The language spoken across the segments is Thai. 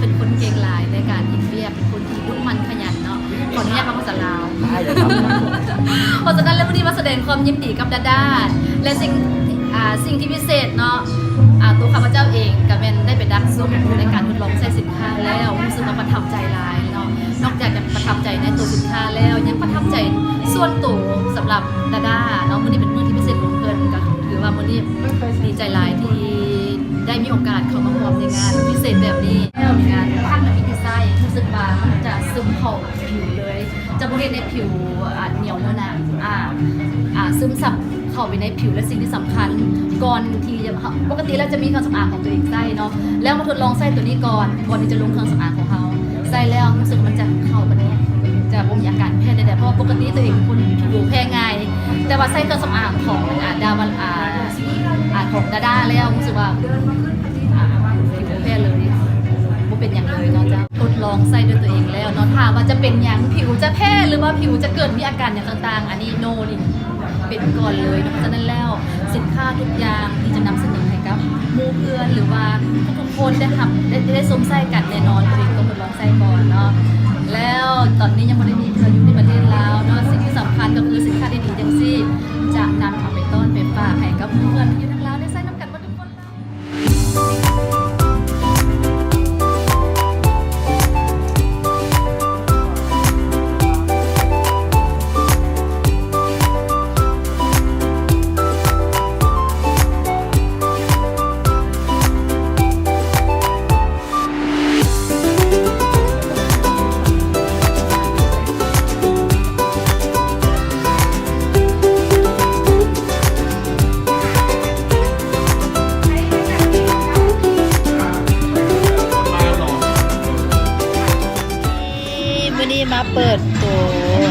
เป็นคนเก่งหลายในการอินเวียเป็นคนที่มุ่งมั่นขยันเนาะขออนุญาตภาษาลาวเพราะฉะนั้นแล้ววันนี้มาแสดงความยินดีกับดาด้าและสิ่งที่พิเศษเนาะตัวข้าพเจ้าเองกับแมนได้ไปดักซุ่มในการทดลองใช้สินค้าแล้วรู้สึกว่าประทับใจหลายเนาะนอกจากจะประทับใจในตัวสินค้าแล้วยังประทับใจส่วนตัวสำหรับดาด้าเนาะมื้อนี้เป็นมื้อที่พิเศษของเพิ่นก็ถือว่ามื้อนี้ดีใจหลายที่ได้มีโอกาสเข้ามาร่วมในงานพิเศษแบบนี้แล้วงานท่านมีดีไซน์รู้สึกว่ามันจะซึมเข้าผิวเลยจะบ่เห็นในผิวเหนียวเนื้อหนังซึมซับเข้าไปในผิวและสิ่งที่สำคัญก่อนที่จะปกติแล้วจะมีเครื่องสำอางของตัวเองใส่เนาะแล้วมาทดลองใส่ตัวนี้ก่อนที่จะลงเครื่องสำอางของเขาใส่แล้วรู้สึกมันจะเข้ากันเนี่ยจะบ่มีอาการแพ้ใดๆเพราะปกติตัวเองคนผิวแพ้ง่ายแต่ว่าใส่เครื่องสำอางของดาวันของดาด้าแล้วรู้สึกว่าผิวแพ้เลยบ่เป็นอย่างเลยเนาะจะทดลองใส่ด้วยตัวเองแล้วเนาะถามว่าจะเป็นอย่างผิวจะแพ้หรือว่าผิวจะเกิดมีอาการอย่างต่างๆอันนี้โนนี่เป็นก่อนเลยเพราะฉะนั้นแล้วสินค้าทุกอย่างที่จะนำเสนอให้กับหมู่เพื่อนหรือว่าทุกคนได้สวมใส่กันแน่นอนตัวเองต้องทดลองใส่ก่อนเนาะแล้วตอนนี้ยังไม่ได้มีเพื่อนอยู่ในประเทศลาวเนาะสิ่งที่สำคัญก็คือสินค้าดีๆจังซี่จะนำเอาไปต้อนไปฝากให้กับเพื่อนที่อยู่ทางลาวได้ใส่น้ำกันหมดทุกคนมาเปิดตัว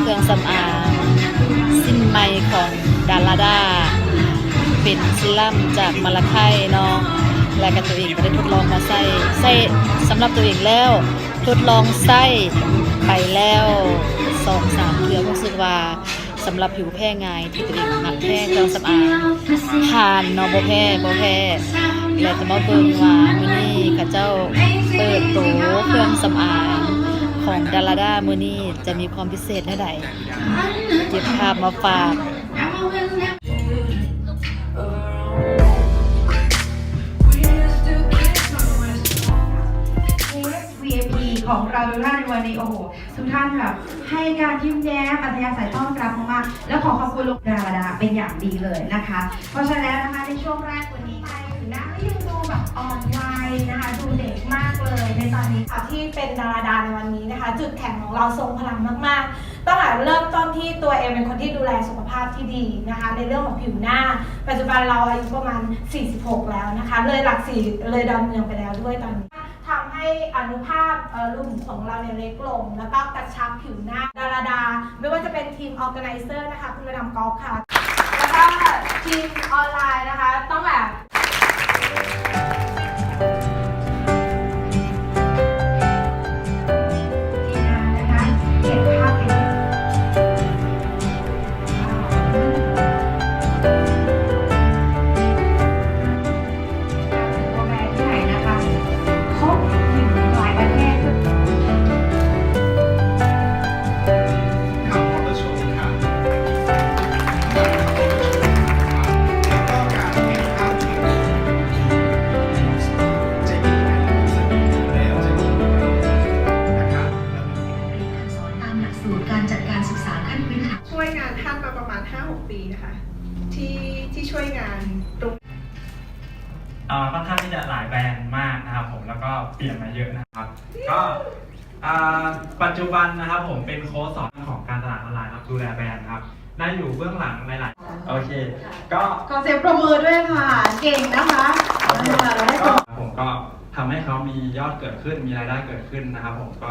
เครื่องสำอางสิ้นใหม่ของดาราดาเป็นซิลัมจากมาลาไคเนาะและกับตัวเองก็ได้ทดลองมาใส่สำหรับตัวเองแล้วทดลองใส่ไปแล้ว 2-3 เทื่อรู้สึกว่าสำหรับผิวแพ้ง่ายที่ตัวเองมักแพ้เครื่องสำอางผ่านเนาะบ่แพ้แล้วจะมาเบิ่งว่ามื้อนี้ข้าเจ้าเปิดตัวเครื่องสำอางของดาราดามื้อนี้จะมีความพิเศษแค่ใดเก็บภาพมาฝาก VIP ของเราในวันนี้โอ้โหทุกท่านแบบให้การยิ้มแย้มอัธยาศัยต้อนรับมากๆแล้วขอบคุณลุงดาราเป็นอย่างดีเลยนะคะเพราะฉะนั้นนะคะในช่วงแรกวันนี้ไปถึงหน้าก็ยังดูแบบอ่อนวัยนะคะดูเด็กมากเลยในตอนนี้ที่เป็นดาราในวันนี้นะคะจุดแข็งของเราทรงพลังมากๆตั้งแต่เริ่มต้นที่ตัวเองเป็นคนที่ดูแลสุขภาพที่ดีนะคะในเรื่องของผิวหน้าปัจจุบันเราอายุประมาณ46แล้วนะคะเลยหลัก4เลยดอนเมืองไปแล้วด้วยตอนนี้ทำให้อนุภาพรูขุมขนของเราเนี่ยเล็กลงแล้วก็กระชับผิวหน้าดาไม่ว่าจะเป็นทีมออร์แกไนเซอร์นะคะคุณมาดามกอล์ฟค่ะแล้วก็ทีมออนไลน์นะคะต้องแบบช่วยงานท่านมาประมาณ 5-6 ปีนะคะที่ช่วยงานตรงค่อนข้างที่จะหลายแบรนด์มากนะครับผมแล้วก็เปลี่ยนมาเยอะนะครับก็ปัจจุบันนะครับผมเป็นโค้ชสอนของการตลาดออนไลน์ครับดูแลแบรนด์ครับได้อยู่เบื้องหลังหลายๆโอเคก็ขอเสียงปรบมือด้วยค่ะเก่งนะคะผมก็ทำให้เขามียอดเกิดขึ้นมีรายได้เกิดขึ้นนะครับผมก็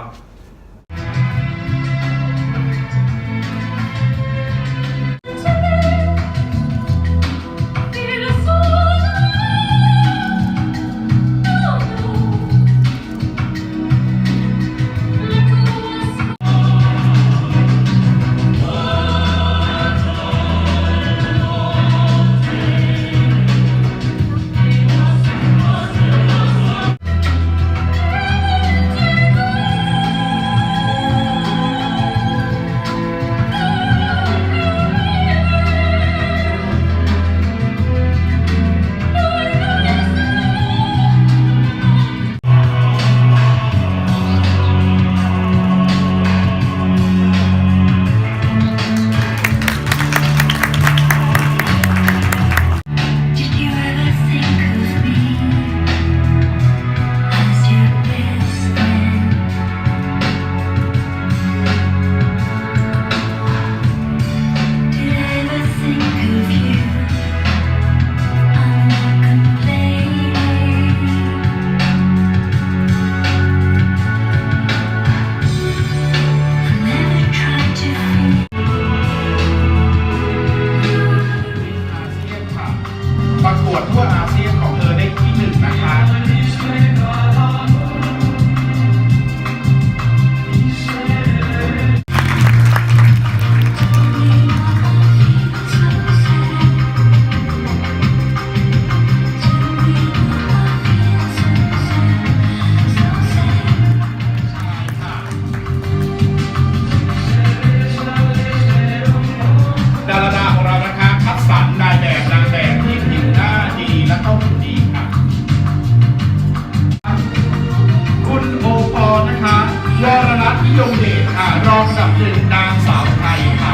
นะคะวรรัตน์นิยมเดชค่ะรองอันดับหนึ่งนางสาวไทยค่ะ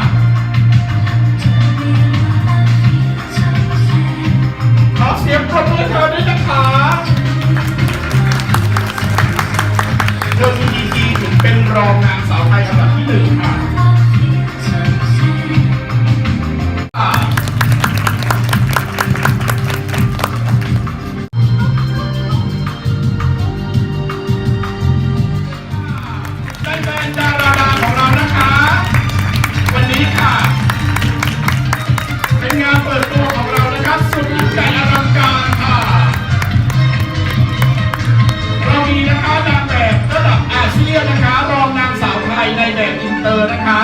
ขอเสียงปรบมือเธอด้วยนะคะเธอมีดีถึงเป็นรองนางสาวไทยอันดับที่หนึ่งค่ะได้แบรนด์ดาราของเรานะคะ วันนี้ค่ะ เป็นงานเปิดตัวของเรานะครับสุดยิ่งใหญ่อลังการค่ะ เรามีนะคะนางแบบระดับอาเซียนนะคะรองนางสาวไทยในแบบอินเตอร์นะคะ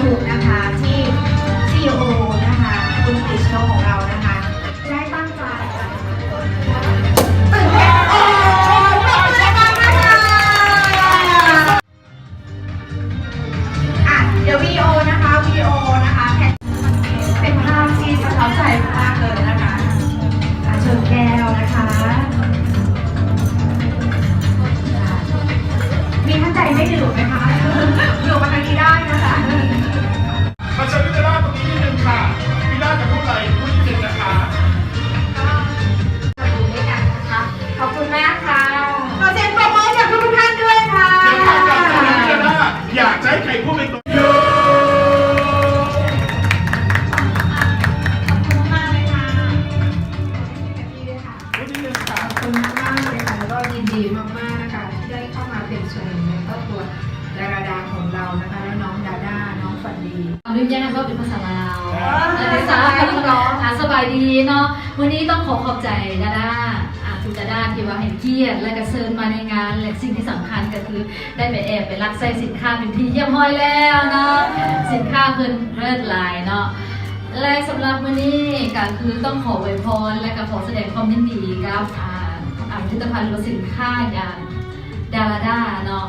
ถูกนะคะที่ CEO นะคะคุณกฤษโชของเรานะคะ ได้ตั้งใจตื่นเต้นโอ้ยขอบคุณมากนะคะเดี๋ยววิดีโอนะคะเป็นภาพที่ประทับใจมากเลยนะคะเชิญแก้วนะคะ มีท่านใดไม่ดื่มไหมคะดื่มมาทางนี้ได้นะคะ มาเชิญพี่ดาตรงนี้นิดนึงค่ะพี่ดาจะพูดอะไรพูดนิดนึงนะคะ มาดูด้วยกันนะคะ ขอบคุณมากค่ะ ขอเสียงปรบมือจากทุกท่านด้วยค่ะ เดี๋ยวก่อนจะพูดพี่ดาอยากจะให้ใครพูดเป็นตัวโย ขอบคุณมากเลยค่ะพี่ด้วยค่ะ พูดนิดนึงค่ะ ขอบคุณมากเลยค่ะแล้วก็ยินดีมากๆนะคะที่ได้เข้ามาเป็นส่วนหนึ่งในครอบครัวดาราดาของเรานะคะและน้องดาด้าน้องฝันดี อนุญาตว่าเป็นภาษาลาว ภาษาลาว สบายดีเนาะวันนี้ต้องขอบใจดาด้าคุณดาด้าที่ว่าให้เกียรติและก็เชิญมาในงานและสิ่งที่สำคัญก็คือได้ไปแอบไปรักใส่สินค้าเป็นที่เยี่ยมห้อยแล้วเนาะสินค้าเพิ่นเลิศหลายเนาะและสำหรับวันนี้ก็คือต้องขออวยพรและก็ขอแสดงความยินดีกับผลิตภัณฑ์หรือสินค้าอย่างดาราด้าเนาะ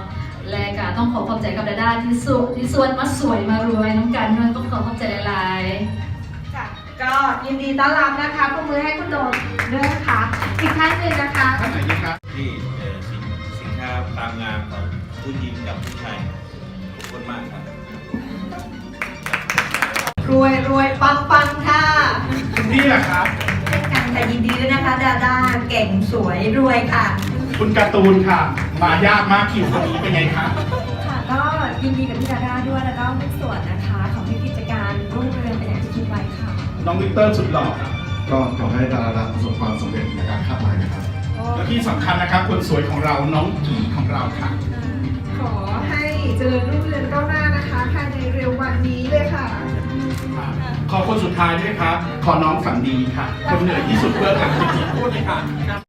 และก็ต้องขอขอบใจกับดาด้าที่ส่วนมาสวยมารวยน้องกันด้วยก็ขอขอบใจหลายๆ ค่ะก็ยินดีต้อนรับนะคะปรบมือให้คุณโดมด้วยนะคะ อีกท่านหนึ่งนะคะ ท่านไหนดีครับ ที่สินค้าตามงานของผู้หญิงกับผู้ชายขอบคุณมากครับ รวยปังค่ะ คุณพี่ล่ะครับ เช่นกันค่ะยินดีด้วยนะคะดาด้าเก่งสวยรวยค่ะ คุณการ์ตูนค่ะ มายากมากคิวคนนี้เป็นไงคะ ค่ะก็ยินดีกับพี่ดาด้าด้วยแล้วก็ทุกส่วนนะคะของที่กิจการรุ่งเรืองเป็นอย่างที่คิดไว้ค่ะ น้องวิกเตอร์สุดหล่อครับ ก็ขอให้ดาราประสบความสำเร็จในการคาดหมายนะครับ และที่สำคัญนะครับคนสวยของเราน้องกีของเราค่ะ ขอให้เจริญรุ่งเรืองก้าวหน้านะคะภายในเร็ววันนี้เลยค่ะ ขอคนสุดท้ายด้วยครับ ขอน้องฝันดีค่ะ คนเหนื่อยที่สุดเพื่อหลังจริงๆพูดเลยค่ะ